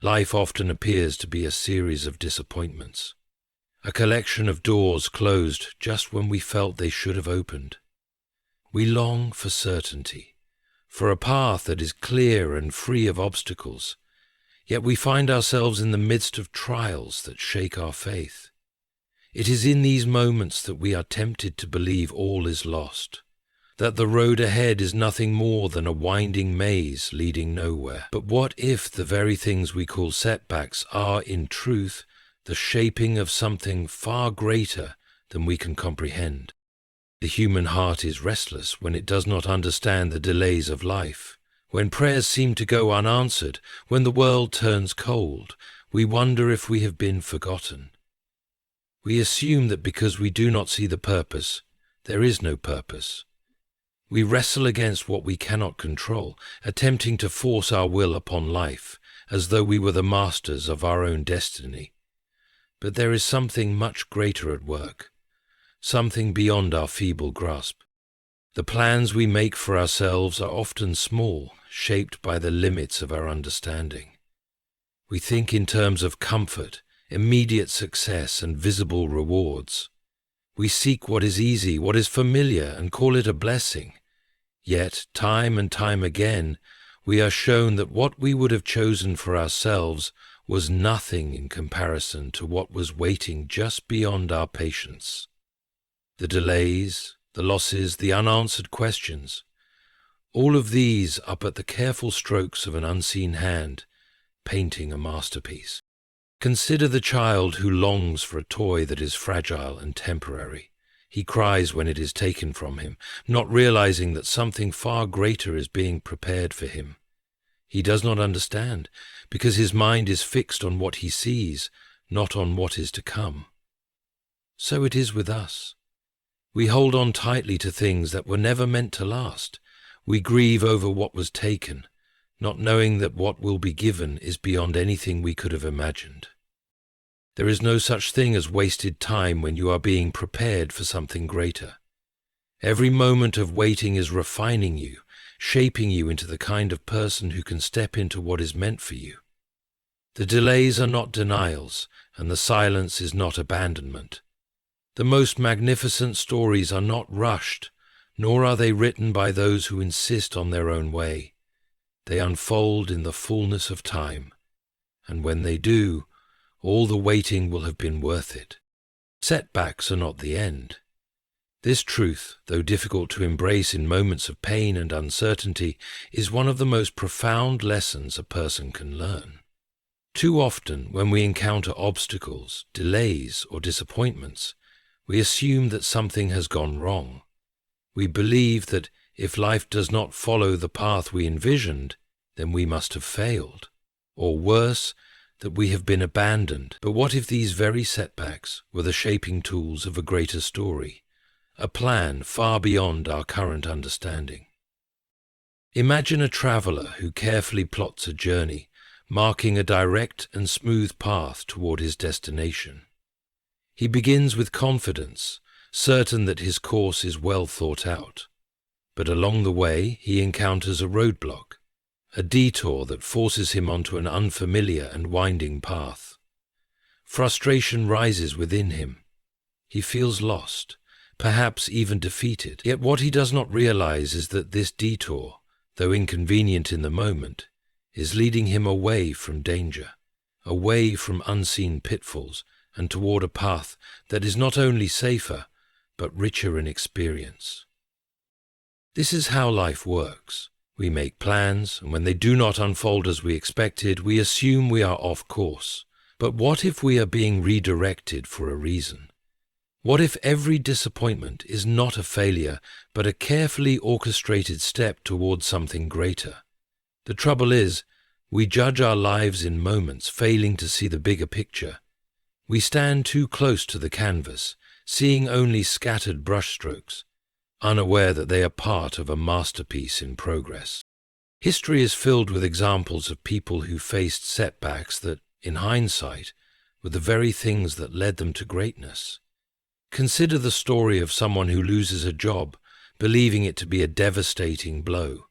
Life often appears to be a series of disappointments, a collection of doors closed just when we felt they should have opened. We long for certainty, for a path that is clear and free of obstacles, yet we find ourselves in the midst of trials that shake our faith. It is in these moments that we are tempted to believe all is lost, that the road ahead is nothing more than a winding maze leading nowhere. But what if the very things we call setbacks are, in truth, the shaping of something far greater than we can comprehend? The human heart is restless when it does not understand the delays of life. When prayers seem to go unanswered, when the world turns cold, we wonder if we have been forgotten. We assume that because we do not see the purpose, there is no purpose. We wrestle against what we cannot control, attempting to force our will upon life, as though we were the masters of our own destiny. But there is something much greater at work, something beyond our feeble grasp. The plans we make for ourselves are often small, shaped by the limits of our understanding. We think in terms of comfort, immediate success, and visible rewards. We seek what is easy, what is familiar, and call it a blessing. Yet, time and time again, we are shown that what we would have chosen for ourselves was nothing in comparison to what was waiting just beyond our patience. The delays, the losses, the unanswered questions, all of these are but the careful strokes of an unseen hand, painting a masterpiece. Consider the child who longs for a toy that is fragile and temporary. He cries when it is taken from him, not realizing that something far greater is being prepared for him. He does not understand, because his mind is fixed on what he sees, not on what is to come. So it is with us. We hold on tightly to things that were never meant to last. We grieve over what was taken, not knowing that what will be given is beyond anything we could have imagined. There is no such thing as wasted time when you are being prepared for something greater. Every moment of waiting is refining you, shaping you into the kind of person who can step into what is meant for you. The delays are not denials, and the silence is not abandonment. The most magnificent stories are not rushed, nor are they written by those who insist on their own way. They unfold in the fullness of time, and when they do, all the waiting will have been worth it. Setbacks are not the end. This truth, though difficult to embrace in moments of pain and uncertainty, is one of the most profound lessons a person can learn. Too often, when we encounter obstacles, delays, or disappointments, we assume that something has gone wrong. We believe that if life does not follow the path we envisioned, then we must have failed. Or worse, that we have been abandoned. But what if these very setbacks were the shaping tools of a greater story, a plan far beyond our current understanding? Imagine a traveler who carefully plots a journey, marking a direct and smooth path toward his destination. He begins with confidence, certain that his course is well thought out. But along the way, he encounters a roadblock, a detour that forces him onto an unfamiliar and winding path. Frustration rises within him. He feels lost, perhaps even defeated. Yet what he does not realize is that this detour, though inconvenient in the moment, is leading him away from danger, away from unseen pitfalls, and toward a path that is not only safer, but richer in experience. This is how life works. We make plans, and when they do not unfold as we expected, we assume we are off course. But what if we are being redirected for a reason? What if every disappointment is not a failure, but a carefully orchestrated step towards something greater? The trouble is, we judge our lives in moments, failing to see the bigger picture. We stand too close to the canvas, seeing only scattered brushstrokes, unaware that they are part of a masterpiece in progress. History is filled with examples of people who faced setbacks that, in hindsight, were the very things that led them to greatness. Consider the story of someone who loses a job, believing it to be a devastating blow.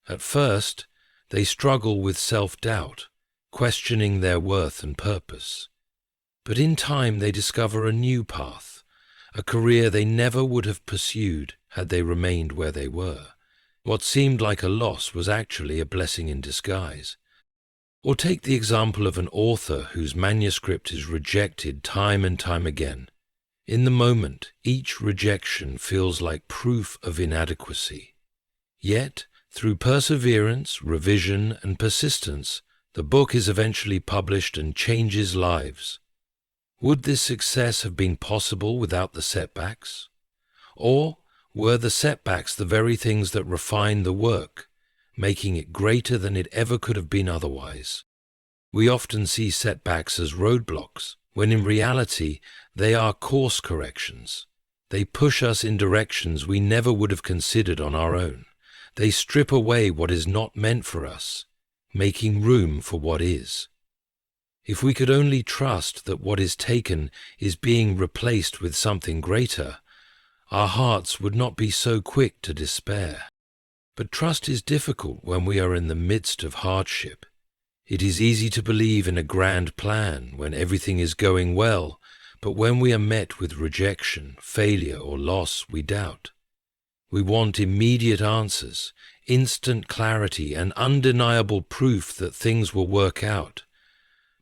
At first, they struggle with self-doubt, questioning their worth and purpose. But in time they discover a new path, a career they never would have pursued had they remained where they were. What seemed like a loss was actually a blessing in disguise. Or take the example of an author whose manuscript is rejected time and time again. In the moment, each rejection feels like proof of inadequacy. Yet, through perseverance, revision, and persistence, the book is eventually published and changes lives. Would this success have been possible without the setbacks? Or were the setbacks the very things that refined the work, making it greater than it ever could have been otherwise? We often see setbacks as roadblocks, when in reality they are course corrections. They push us in directions we never would have considered on our own. They strip away what is not meant for us, making room for what is. If we could only trust that what is taken is being replaced with something greater, our hearts would not be so quick to despair. But trust is difficult when we are in the midst of hardship. It is easy to believe in a grand plan when everything is going well, but when we are met with rejection, failure, or loss, we doubt. We want immediate answers, instant clarity, and undeniable proof that things will work out.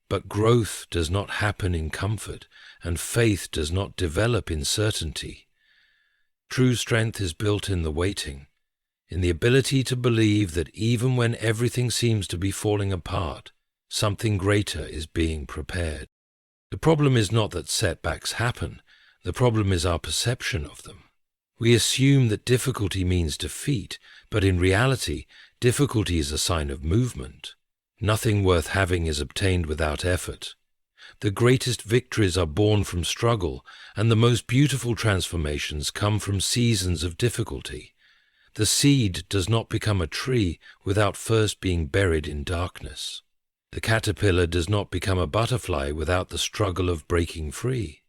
But growth does not happen in comfort, and faith does not develop in certainty. True strength is built in the waiting, in the ability to believe that even when everything seems to be falling apart, something greater is being prepared. The problem is not that setbacks happen, the problem is our perception of them. We assume that difficulty means defeat, but in reality, difficulty is a sign of movement. Nothing worth having is obtained without effort. The greatest victories are born from struggle, and the most beautiful transformations come from seasons of difficulty. The seed does not become a tree without first being buried in darkness. The caterpillar does not become a butterfly without the struggle of breaking free.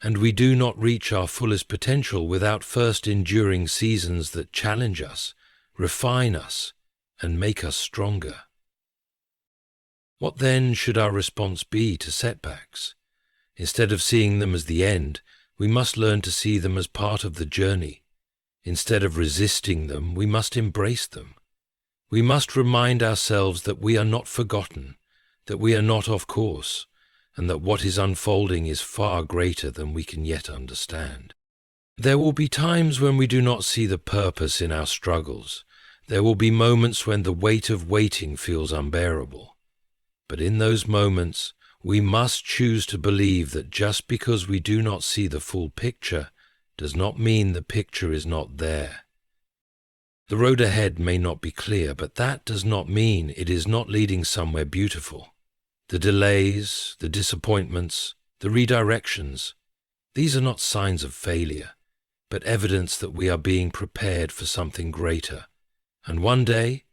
And we do not reach our fullest potential without first enduring seasons that challenge us, refine us, and make us stronger. What then should our response be to setbacks? Instead of seeing them as the end, we must learn to see them as part of the journey. Instead of resisting them, we must embrace them. We must remind ourselves that we are not forgotten, that we are not off course, and that what is unfolding is far greater than we can yet understand. There will be times when we do not see the purpose in our struggles. There will be moments when the weight of waiting feels unbearable. But in those moments, we must choose to believe that just because we do not see the full picture does not mean the picture is not there. The road ahead may not be clear, but that does not mean it is not leading somewhere beautiful. The delays, the disappointments, the redirections, these are not signs of failure, but evidence that we are being prepared for something greater. And one day,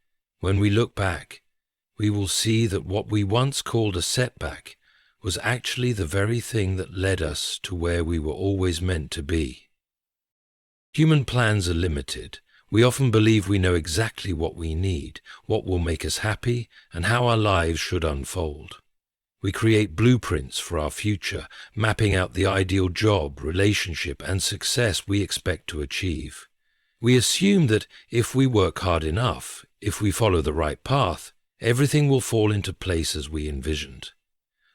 when we look back, we will see that what we once called a setback was actually the very thing that led us to where we were always meant to be. Human plans are limited. We often believe we know exactly what we need, what will make us happy, and how our lives should unfold. We create blueprints for our future, mapping out the ideal job, relationship, and success we expect to achieve. We assume that if we work hard enough, if we follow the right path, everything will fall into place as we envisioned.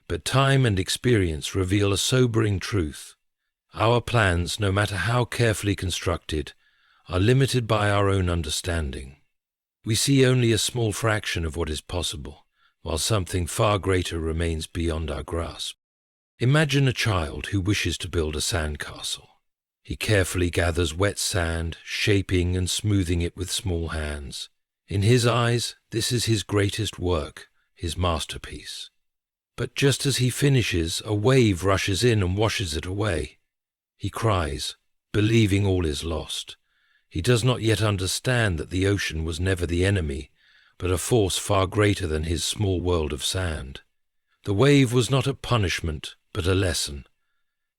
But time and experience reveal a sobering truth. Our plans, no matter how carefully constructed, are limited by our own understanding. We see only a small fraction of what is possible, while something far greater remains beyond our grasp. Imagine a child who wishes to build a sandcastle. He carefully gathers wet sand, shaping and smoothing it with small hands. In his eyes, this is his greatest work, his masterpiece. But just as he finishes, a wave rushes in and washes it away. He cries, believing all is lost. He does not yet understand that the ocean was never the enemy, but a force far greater than his small world of sand. The wave was not a punishment, but a lesson.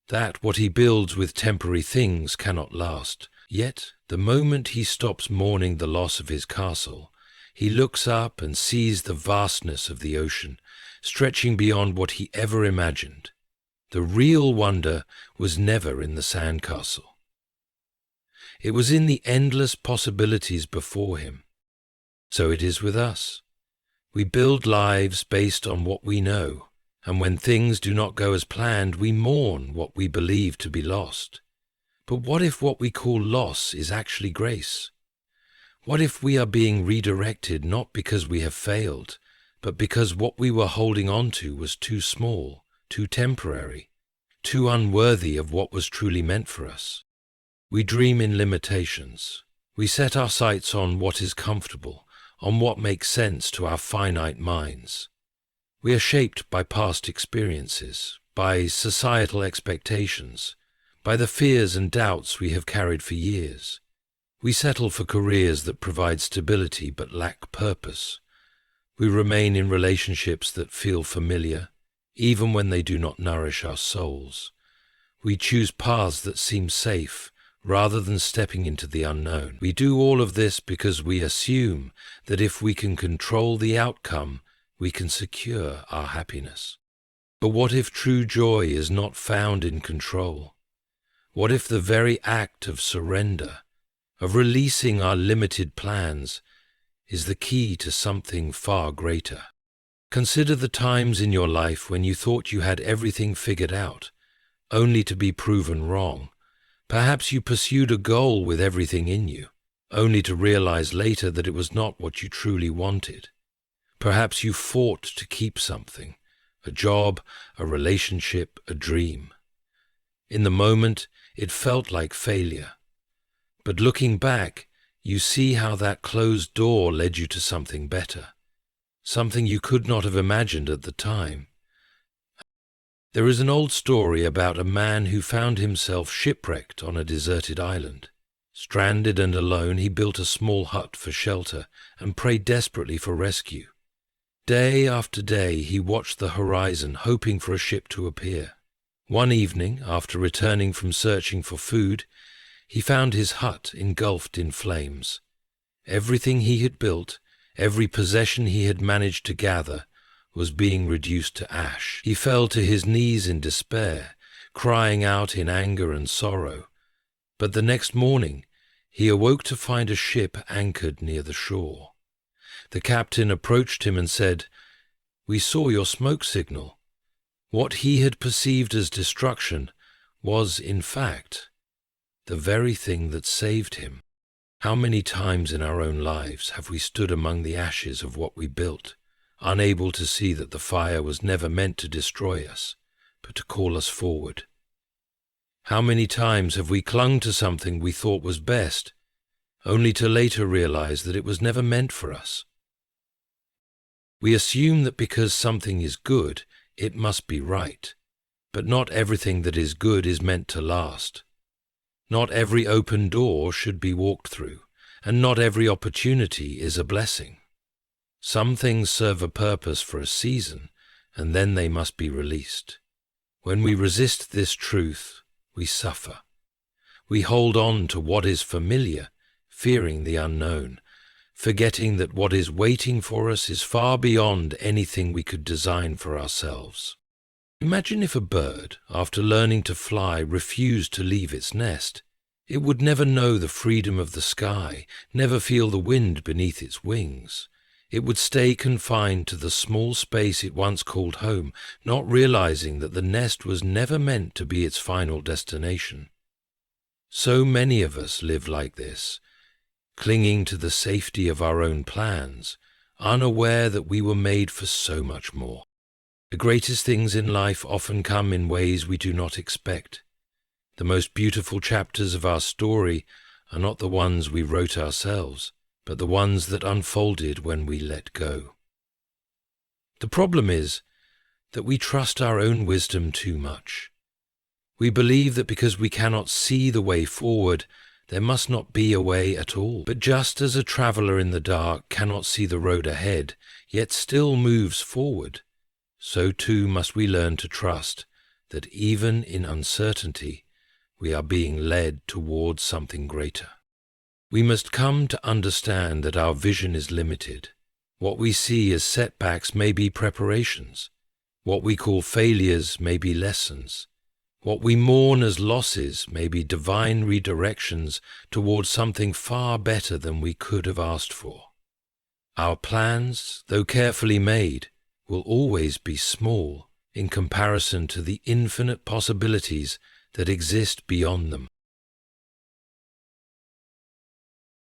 That what he builds with temporary things cannot last. Yet, the moment he stops mourning the loss of his castle, He looks up and sees the vastness of the ocean, stretching beyond what he ever imagined. The real wonder was never in the sandcastle. It was in the endless possibilities before him. So it is with us. We build lives based on what we know, and when things do not go as planned, we mourn what we believe to be lost. But what if what we call loss is actually grace? What if we are being redirected not because we have failed, but because what we were holding on to was too small, too temporary, too unworthy of what was truly meant for us? We dream in limitations. We set our sights on what is comfortable, on what makes sense to our finite minds. We are shaped by past experiences, by societal expectations, by the fears and doubts we have carried for years. We settle for careers that provide stability but lack purpose. We remain in relationships that feel familiar, even when they do not nourish our souls. We choose paths that seem safe, rather than stepping into the unknown. We do all of this because we assume that if we can control the outcome, we can secure our happiness. But what if true joy is not found in control? What if the very act of surrender, of releasing our limited plans, is the key to something far greater? Consider the times in your life when you thought you had everything figured out, only to be proven wrong. Perhaps you pursued a goal with everything in you, only to realize later that it was not what you truly wanted. Perhaps you fought to keep something, a job, a relationship, a dream. In the moment, it felt like failure. But looking back, you see how that closed door led you to something better, something you could not have imagined at the time. There is an old story about a man who found himself shipwrecked on a deserted island. Stranded and alone, he built a small hut for shelter and prayed desperately for rescue. Day after day, he watched the horizon, hoping for a ship to appear. One evening, after returning from searching for food, he found his hut engulfed in flames. Everything he had built, every possession he had managed to gather, was being reduced to ash. He fell to his knees in despair, crying out in anger and sorrow. But the next morning, he awoke to find a ship anchored near the shore. The captain approached him and said, "We saw your smoke signal." What he had perceived as destruction was, in fact, the very thing that saved him. How many times in our own lives have we stood among the ashes of what we built, unable to see that the fire was never meant to destroy us, but to call us forward? How many times have we clung to something we thought was best, only to later realize that it was never meant for us? We assume that because something is good, it must be right, but not everything that is good is meant to last. Not every open door should be walked through, and not every opportunity is a blessing. Some things serve a purpose for a season, and then they must be released. When we resist this truth, we suffer. We hold on to what is familiar, fearing the unknown, forgetting that what is waiting for us is far beyond anything we could design for ourselves. Imagine if a bird, after learning to fly, refused to leave its nest. It would never know the freedom of the sky, never feel the wind beneath its wings. It would stay confined to the small space it once called home, not realizing that the nest was never meant to be its final destination. So many of us live like this, clinging to the safety of our own plans, unaware that we were made for so much more. The greatest things in life often come in ways we do not expect. The most beautiful chapters of our story are not the ones we wrote ourselves, but the ones that unfolded when we let go. The problem is that we trust our own wisdom too much. We believe that because we cannot see the way forward, there must not be a way at all. But just as a traveler in the dark cannot see the road ahead, yet still moves forward, so too must we learn to trust that even in uncertainty, we are being led towards something greater. We must come to understand that our vision is limited. What we see as setbacks may be preparations. What we call failures may be lessons. What we mourn as losses may be divine redirections towards something far better than we could have asked for. Our plans, though carefully made, will always be small in comparison to the infinite possibilities that exist beyond them.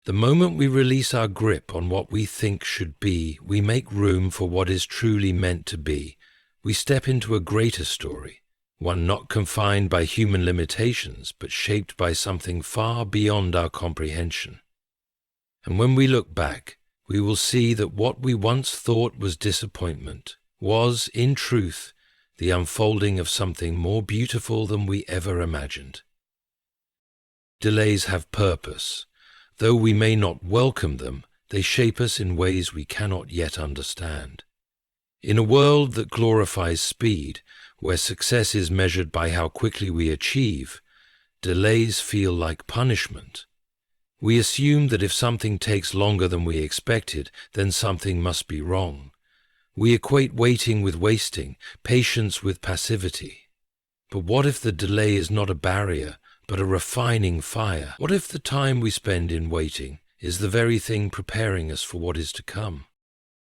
The moment we release our grip on what we think should be, we make room for what is truly meant to be. We step into a greater story, one not confined by human limitations, but shaped by something far beyond our comprehension. And when we look back, we will see that what we once thought was disappointment was, in truth, the unfolding of something more beautiful than we ever imagined. Delays have purpose. Though we may not welcome them, they shape us in ways we cannot yet understand. In a world that glorifies speed, where success is measured by how quickly we achieve, delays feel like punishment. We assume that if something takes longer than we expected, then something must be wrong. We equate waiting with wasting, patience with passivity. But what if the delay is not a barrier, but a refining fire? What if the time we spend in waiting is the very thing preparing us for what is to come?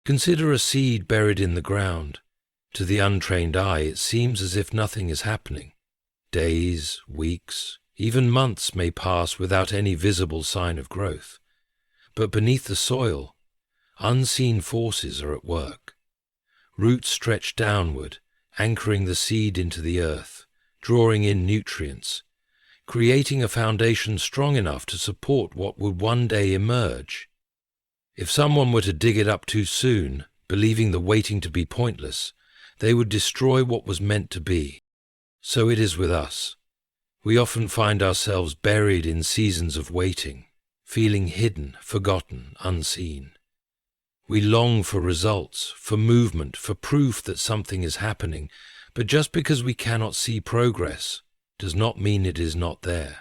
Consider a seed buried in the ground. To the untrained eye, it seems as if nothing is happening. Days, weeks, even months may pass without any visible sign of growth. But beneath the soil, unseen forces are at work. Roots stretch downward, anchoring the seed into the earth, drawing in nutrients, creating a foundation strong enough to support what would one day emerge. If someone were to dig it up too soon, believing the waiting to be pointless, they would destroy what was meant to be. So it is with us. We often find ourselves buried in seasons of waiting, feeling hidden, forgotten, unseen. We long for results, for movement, for proof that something is happening, but just because we cannot see progress does not mean it is not there.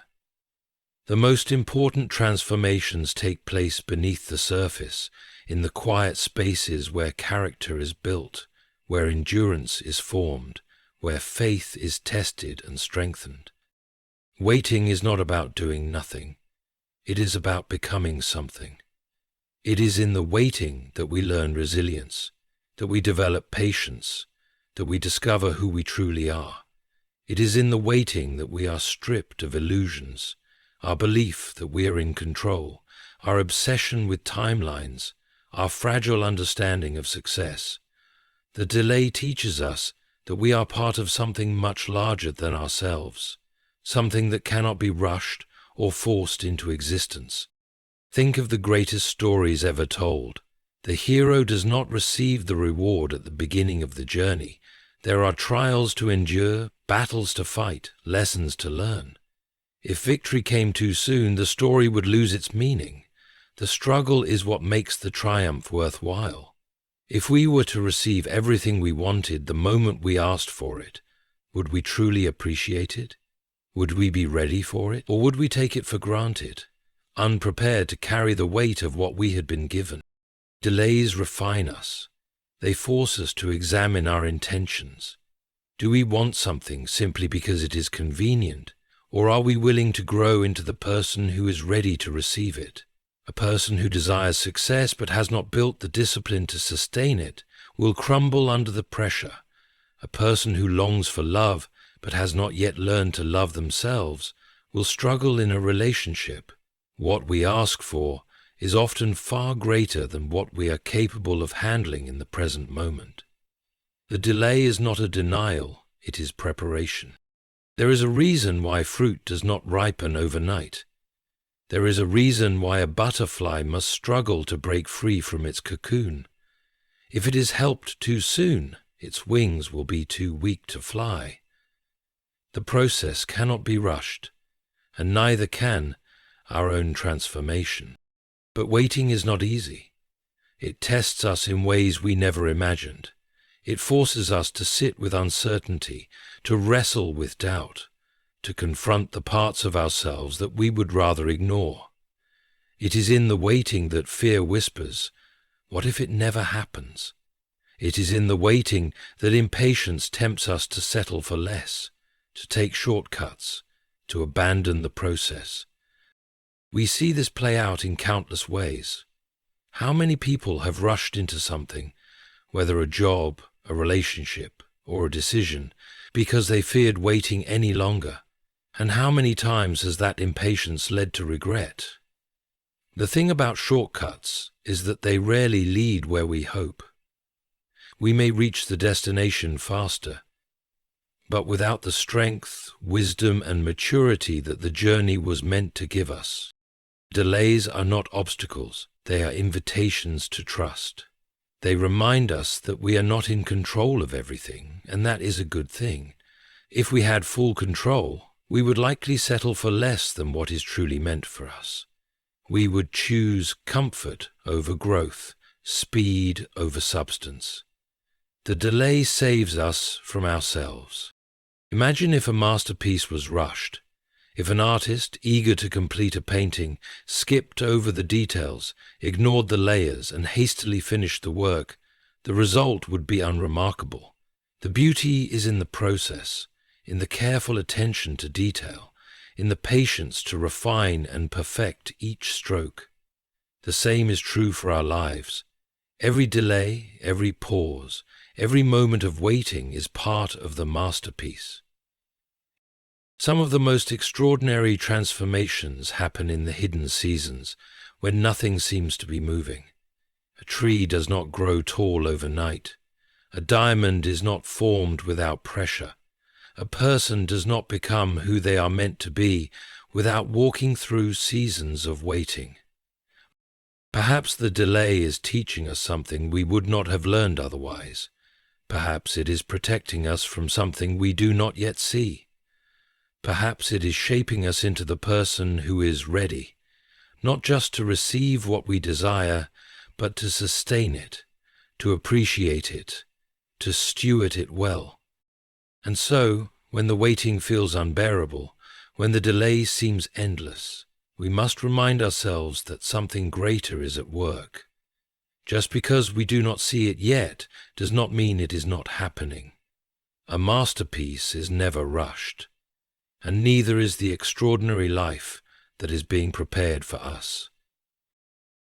The most important transformations take place beneath the surface, in the quiet spaces where character is built, where endurance is formed, where faith is tested and strengthened. Waiting is not about doing nothing. It is about becoming something. It is in the waiting that we learn resilience, that we develop patience, that we discover who we truly are. It is in the waiting that we are stripped of illusions, our belief that we are in control, our obsession with timelines, our fragile understanding of success. The delay teaches us that we are part of something much larger than ourselves, something that cannot be rushed or forced into existence. Think of the greatest stories ever told. The hero does not receive the reward at the beginning of the journey. There are trials to endure, battles to fight, lessons to learn. If victory came too soon, the story would lose its meaning. The struggle is what makes the triumph worthwhile. If we were to receive everything we wanted the moment we asked for it, would we truly appreciate it? Would we be ready for it? Or would we take it for granted, unprepared to carry the weight of what we had been given? Delays refine us. They force us to examine our intentions. Do we want something simply because it is convenient, or are we willing to grow into the person who is ready to receive it? A person who desires success but has not built the discipline to sustain it will crumble under the pressure. A person who longs for love but has not yet learned to love themselves will struggle in a relationship. What we ask for is often far greater than what we are capable of handling in the present moment. The delay is not a denial, it is preparation. There is a reason why fruit does not ripen overnight. There is a reason why a butterfly must struggle to break free from its cocoon. If it is helped too soon, its wings will be too weak to fly. The process cannot be rushed, and neither can our own transformation. But waiting is not easy. It tests us in ways we never imagined. It forces us to sit with uncertainty, to wrestle with doubt, to confront the parts of ourselves that we would rather ignore. It is in the waiting that fear whispers, "What if it never happens?" It is in the waiting that impatience tempts us to settle for less, to take shortcuts, to abandon the process. We see this play out in countless ways. How many people have rushed into something, whether a job, a relationship, or a decision, because they feared waiting any longer? And how many times has that impatience led to regret? The thing about shortcuts is that they rarely lead where we hope. We may reach the destination faster, but without the strength, wisdom, and maturity that the journey was meant to give us. Delays are not obstacles, they are invitations to trust. They remind us that we are not in control of everything, and that is a good thing. If we had full control, we would likely settle for less than what is truly meant for us. We would choose comfort over growth, speed over substance. The delay saves us from ourselves. Imagine if a masterpiece was rushed. If an artist, eager to complete a painting, skipped over the details, ignored the layers, and hastily finished the work, the result would be unremarkable. The beauty is in the process, in the careful attention to detail, in the patience to refine and perfect each stroke. The same is true for our lives. Every delay, every pause, every moment of waiting is part of the masterpiece. Some of the most extraordinary transformations happen in the hidden seasons, when nothing seems to be moving. A tree does not grow tall overnight. A diamond is not formed without pressure. A person does not become who they are meant to be without walking through seasons of waiting. Perhaps the delay is teaching us something we would not have learned otherwise. Perhaps it is protecting us from something we do not yet see. Perhaps it is shaping us into the person who is ready, not just to receive what we desire, but to sustain it, to appreciate it, to steward it well. And so, when the waiting feels unbearable, when the delay seems endless, we must remind ourselves that something greater is at work. Just because we do not see it yet does not mean it is not happening. A masterpiece is never rushed, and neither is the extraordinary life that is being prepared for us.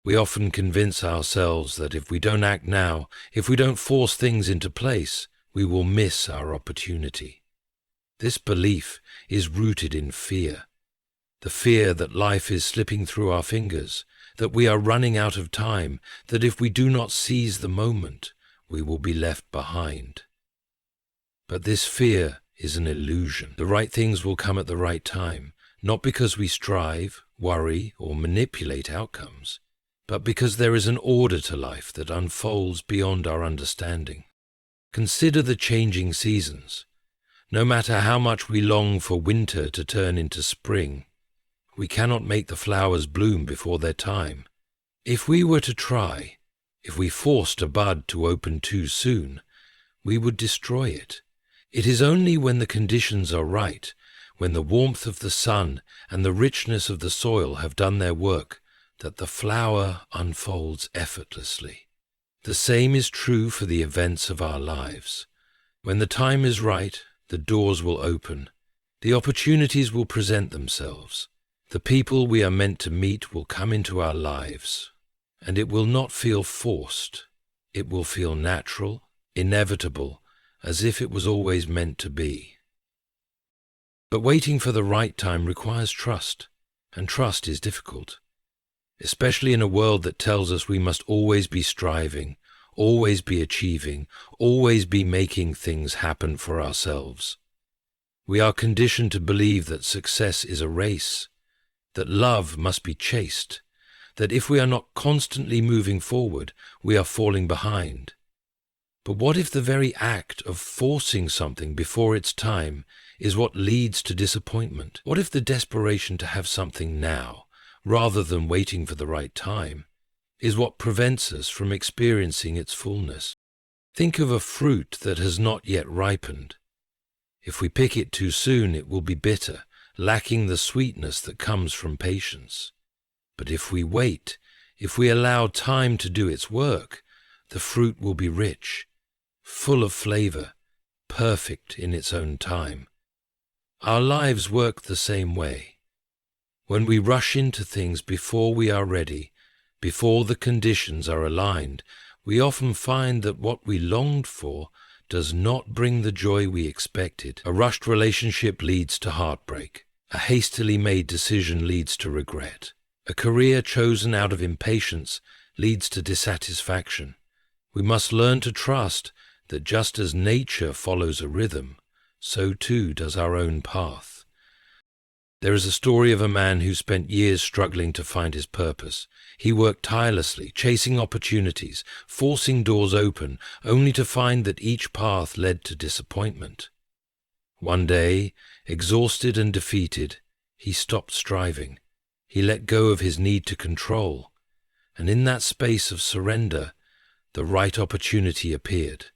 We often convince ourselves that if we don't act now, if we don't force things into place, we will miss our opportunity. This belief is rooted in fear. The fear that life is slipping through our fingers, that we are running out of time, that if we do not seize the moment, we will be left behind. But this fear is an illusion. The right things will come at the right time, not because we strive, worry, or manipulate outcomes, but because there is an order to life that unfolds beyond our understanding. Consider the changing seasons. No matter how much we long for winter to turn into spring, we cannot make the flowers bloom before their time. If we were to try, if we forced a bud to open too soon, we would destroy it. It is only when the conditions are right, when the warmth of the sun and the richness of the soil have done their work, that the flower unfolds effortlessly. The same is true for the events of our lives. When the time is right, the doors will open, the opportunities will present themselves, the people we are meant to meet will come into our lives, and it will not feel forced. It will feel natural, inevitable, as if it was always meant to be. But waiting for the right time requires trust, and trust is difficult, especially in a world that tells us we must always be striving, always be achieving, always be making things happen for ourselves. We are conditioned to believe that success is a race, that love must be chased, that if we are not constantly moving forward, we are falling behind. But what if the very act of forcing something before its time is what leads to disappointment? What if the desperation to have something now, rather than waiting for the right time, is what prevents us from experiencing its fullness? Think of a fruit that has not yet ripened. If we pick it too soon, it will be bitter, lacking the sweetness that comes from patience. But if we wait, if we allow time to do its work, the fruit will be rich, full of flavor, perfect in its own time. Our lives work the same way. When we rush into things before we are ready, before the conditions are aligned, we often find that what we longed for does not bring the joy we expected. A rushed relationship leads to heartbreak. A hastily made decision leads to regret. A career chosen out of impatience leads to dissatisfaction. We must learn to trust that just as nature follows a rhythm, so too does our own path. There is a story of a man who spent years struggling to find his purpose. He worked tirelessly, chasing opportunities, forcing doors open, only to find that each path led to disappointment. One day, exhausted and defeated, he stopped striving. He let go of his need to control, and in that space of surrender, the right opportunity appeared.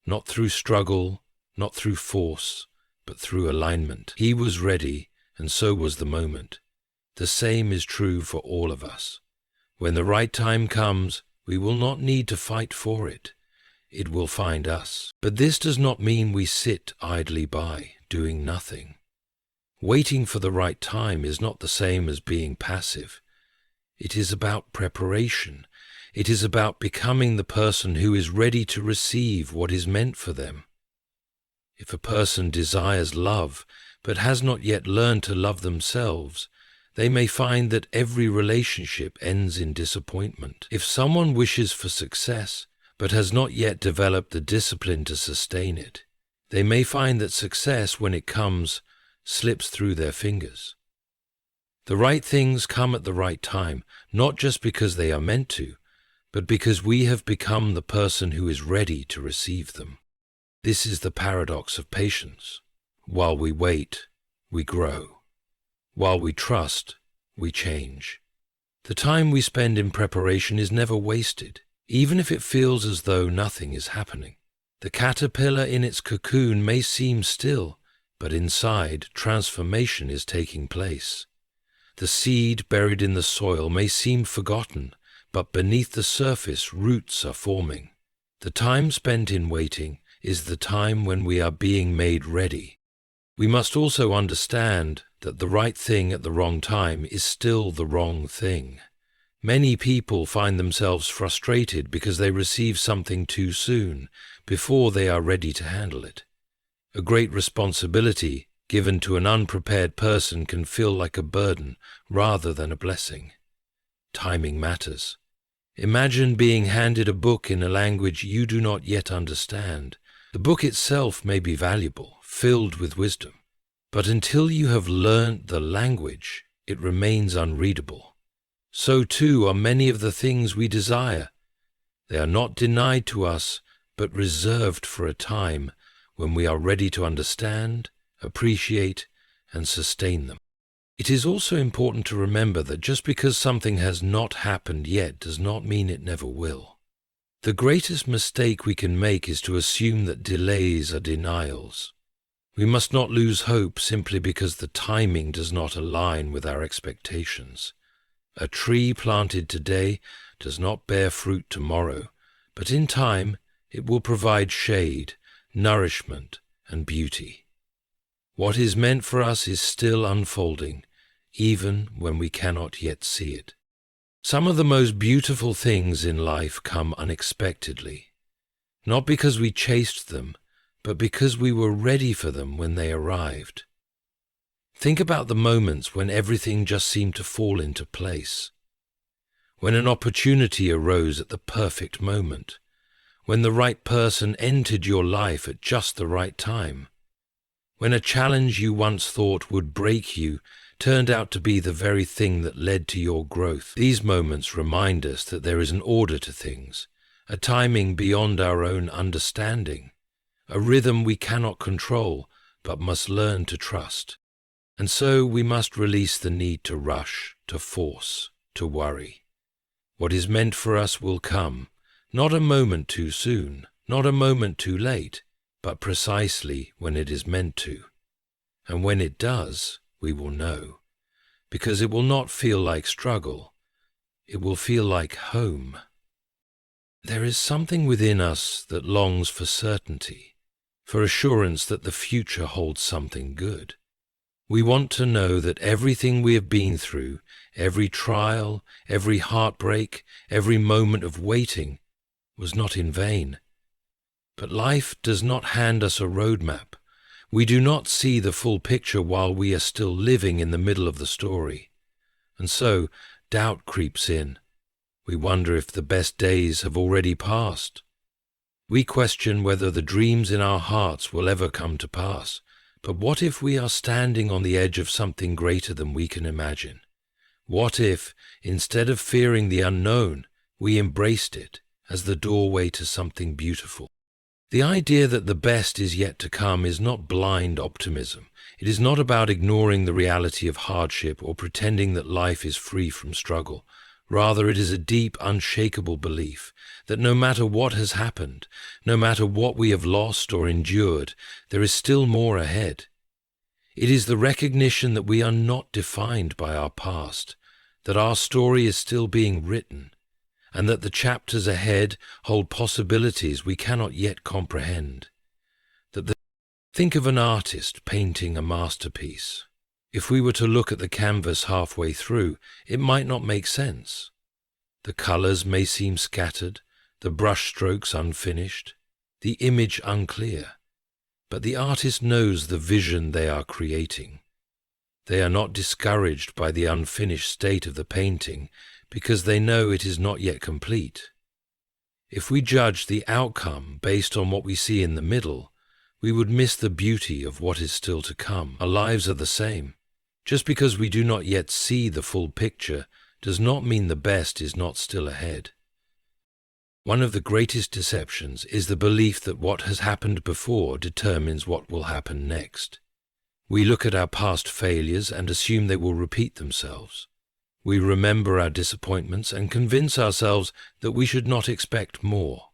Not through struggle, not through force, but through alignment. He was ready, and so was the moment. The same is true for all of us. When the right time comes, we will not need to fight for it. It will find us. But this does not mean we sit idly by, doing nothing. Waiting for the right time is not the same as being passive. It is about preparation. It is about becoming the person who is ready to receive what is meant for them. If a person desires love, but has not yet learned to love themselves, they may find that every relationship ends in disappointment. If someone wishes for success, but has not yet developed the discipline to sustain it, they may find that success, when it comes, slips through their fingers. The right things come at the right time, not just because they are meant to, but because we have become the person who is ready to receive them. This is the paradox of patience. While we wait, we grow. While we trust, we change. The time we spend in preparation is never wasted, even if it feels as though nothing is happening. The caterpillar in its cocoon may seem still, but inside, transformation is taking place. The seed buried in the soil may seem forgotten, but beneath the surface, roots are forming. The time spent in waiting is the time when we are being made ready. We must also understand that the right thing at the wrong time is still the wrong thing. Many people find themselves frustrated because they receive something too soon, before they are ready to handle it. A great responsibility given to an unprepared person can feel like a burden rather than a blessing. Timing matters. Imagine being handed a book in a language you do not yet understand. The book itself may be valuable, filled with wisdom, but until you have learned the language, it remains unreadable. So too are many of the things we desire. They are not denied to us, but reserved for a time when we are ready to understand, appreciate, and sustain them. It is also important to remember that just because something has not happened yet does not mean it never will. The greatest mistake we can make is to assume that delays are denials. We must not lose hope simply because the timing does not align with our expectations. A tree planted today does not bear fruit tomorrow, but in time it will provide shade, nourishment, and beauty. What is meant for us is still unfolding, even when we cannot yet see it. Some of the most beautiful things in life come unexpectedly, not because we chased them, but because we were ready for them when they arrived. Think about the moments when everything just seemed to fall into place. When an opportunity arose at the perfect moment, when the right person entered your life at just the right time, when a challenge you once thought would break you turned out to be the very thing that led to your growth. These moments remind us that there is an order to things, a timing beyond our own understanding, a rhythm we cannot control but must learn to trust. And so we must release the need to rush, to force, to worry. What is meant for us will come, not a moment too soon, not a moment too late, but precisely when it is meant to. And when it does, we will know. because it will not feel like struggle. It will feel like home. There is something within us that longs for certainty, for assurance that the future holds something good. We want to know that everything we have been through, every trial, every heartbreak, every moment of waiting, was not in vain. But life does not hand us a roadmap. We do not see the full picture while we are still living in the middle of the story. And so, doubt creeps in. We wonder if the best days have already passed. We question whether the dreams in our hearts will ever come to pass. But what if we are standing on the edge of something greater than we can imagine? What if, instead of fearing the unknown, we embraced it as the doorway to something beautiful? The idea that the best is yet to come is not blind optimism. It is not about ignoring the reality of hardship or pretending that life is free from struggle. Rather, it is a deep, unshakable belief that no matter what has happened, no matter what we have lost or endured, there is still more ahead. It is the recognition that we are not defined by our past, that our story is still being written, and that the chapters ahead hold possibilities we cannot yet comprehend. Think of an artist painting a masterpiece. If we were to look at the canvas halfway through, it might not make sense. The colors may seem scattered, the brushstrokes unfinished, the image unclear. But the artist knows the vision they are creating. They are not discouraged by the unfinished state of the painting because they know it is not yet complete. If we judge the outcome based on what we see in the middle, we would miss the beauty of what is still to come. Our lives are the same. Just because we do not yet see the full picture does not mean the best is not still ahead. One of the greatest deceptions is the belief that what has happened before determines what will happen next. We look at our past failures and assume they will repeat themselves. We remember our disappointments and convince ourselves that we should not expect more.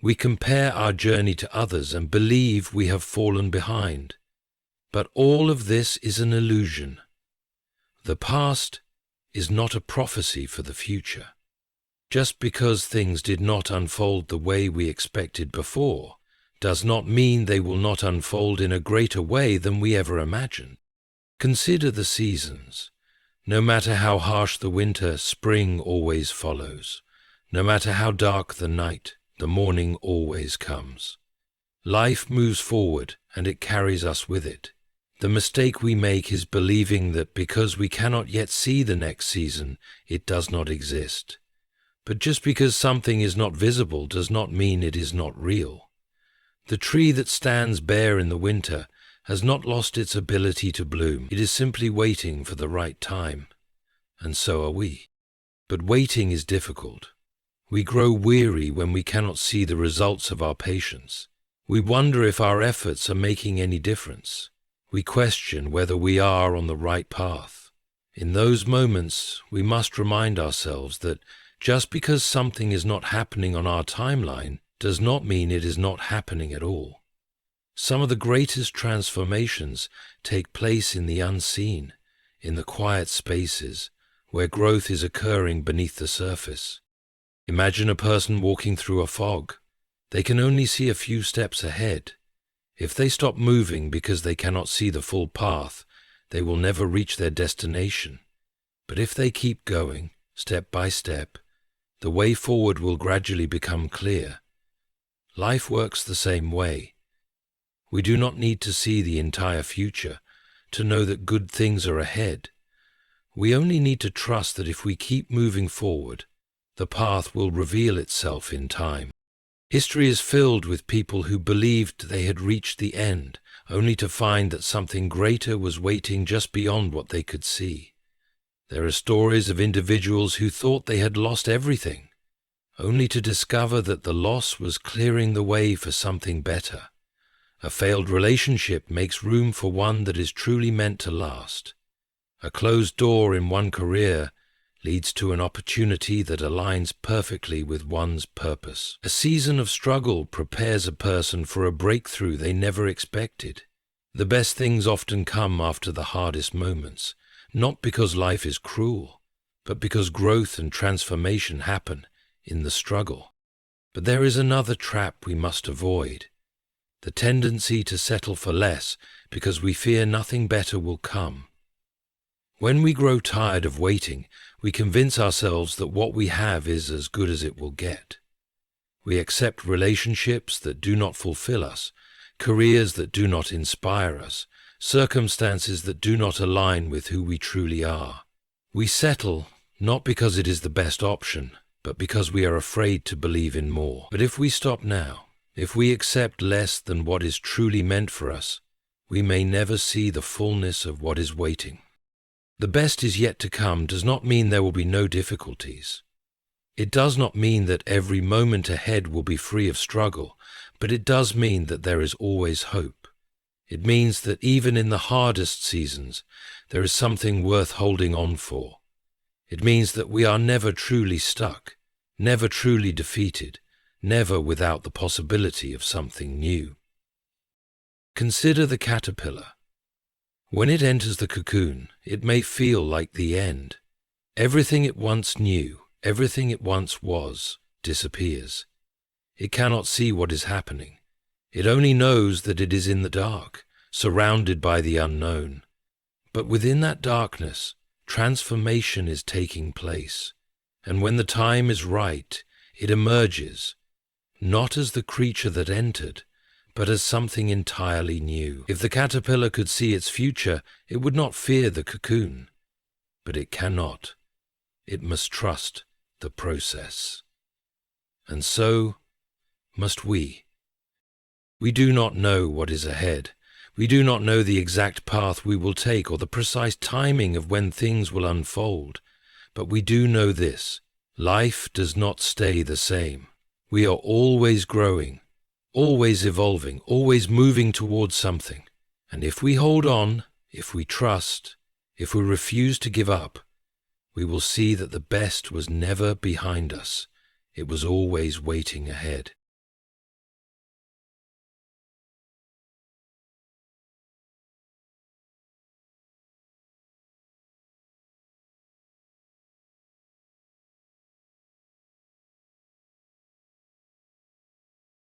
We compare our journey to others and believe we have fallen behind. But all of this is an illusion. The past is not a prophecy for the future. Just because things did not unfold the way we expected before, does not mean they will not unfold in a greater way than we ever imagined. Consider the seasons. No matter how harsh the winter, spring always follows. No matter how dark the night, the morning always comes. Life moves forward, and it carries us with it. The mistake we make is believing that because we cannot yet see the next season, it does not exist. But just because something is not visible does not mean it is not real. The tree that stands bare in the winter has not lost its ability to bloom. It is simply waiting for the right time. And so are we. But waiting is difficult. We grow weary when we cannot see the results of our patience. We wonder if our efforts are making any difference. We question whether we are on the right path. In those moments, we must remind ourselves that just because something is not happening on our timeline does not mean it is not happening at all. Some of the greatest transformations take place in the unseen, in the quiet spaces where growth is occurring beneath the surface. Imagine a person walking through a fog. They can only see a few steps ahead. If they stop moving because they cannot see the full path, they will never reach their destination. But if they keep going, step by step, the way forward will gradually become clear. Life works the same way. We do not need to see the entire future to know that good things are ahead. We only need to trust that if we keep moving forward, the path will reveal itself in time. History is filled with people who believed they had reached the end, only to find that something greater was waiting just beyond what they could see. There are stories of individuals who thought they had lost everything, only to discover that the loss was clearing the way for something better. A failed relationship makes room for one that is truly meant to last. A closed door in one career leads to an opportunity that aligns perfectly with one's purpose. A season of struggle prepares a person for a breakthrough they never expected. The best things often come after the hardest moments, not because life is cruel, but because growth and transformation happen in the struggle. But there is another trap we must avoid: the tendency to settle for less because we fear nothing better will come. When we grow tired of waiting, we convince ourselves that what we have is as good as it will get. We accept relationships that do not fulfill us, careers that do not inspire us, circumstances that do not align with who we truly are. We settle not because it is the best option, but because we are afraid to believe in more. But if we stop now, if we accept less than what is truly meant for us, we may never see the fullness of what is waiting. The best is yet to come does not mean there will be no difficulties. It does not mean that every moment ahead will be free of struggle, but it does mean that there is always hope. It means that even in the hardest seasons, there is something worth holding on for. It means that we are never truly stuck, never truly defeated, never without the possibility of something new. Consider the caterpillar. When it enters the cocoon, it may feel like the end. Everything it once knew, everything it once was, disappears. It cannot see what is happening. It only knows that it is in the dark, surrounded by the unknown. But within that darkness, transformation is taking place, and when the time is right, it emerges, not as the creature that entered, but as something entirely new. If the caterpillar could see its future, it would not fear the cocoon. But it cannot. It must trust the process. And so must we. We do not know what is ahead. We do not know the exact path we will take or the precise timing of when things will unfold. But we do know this: life does not stay the same. We are always growing, always evolving, always moving towards something. And if we hold on, if we trust, if we refuse to give up, we will see that the best was never behind us. It was always waiting ahead.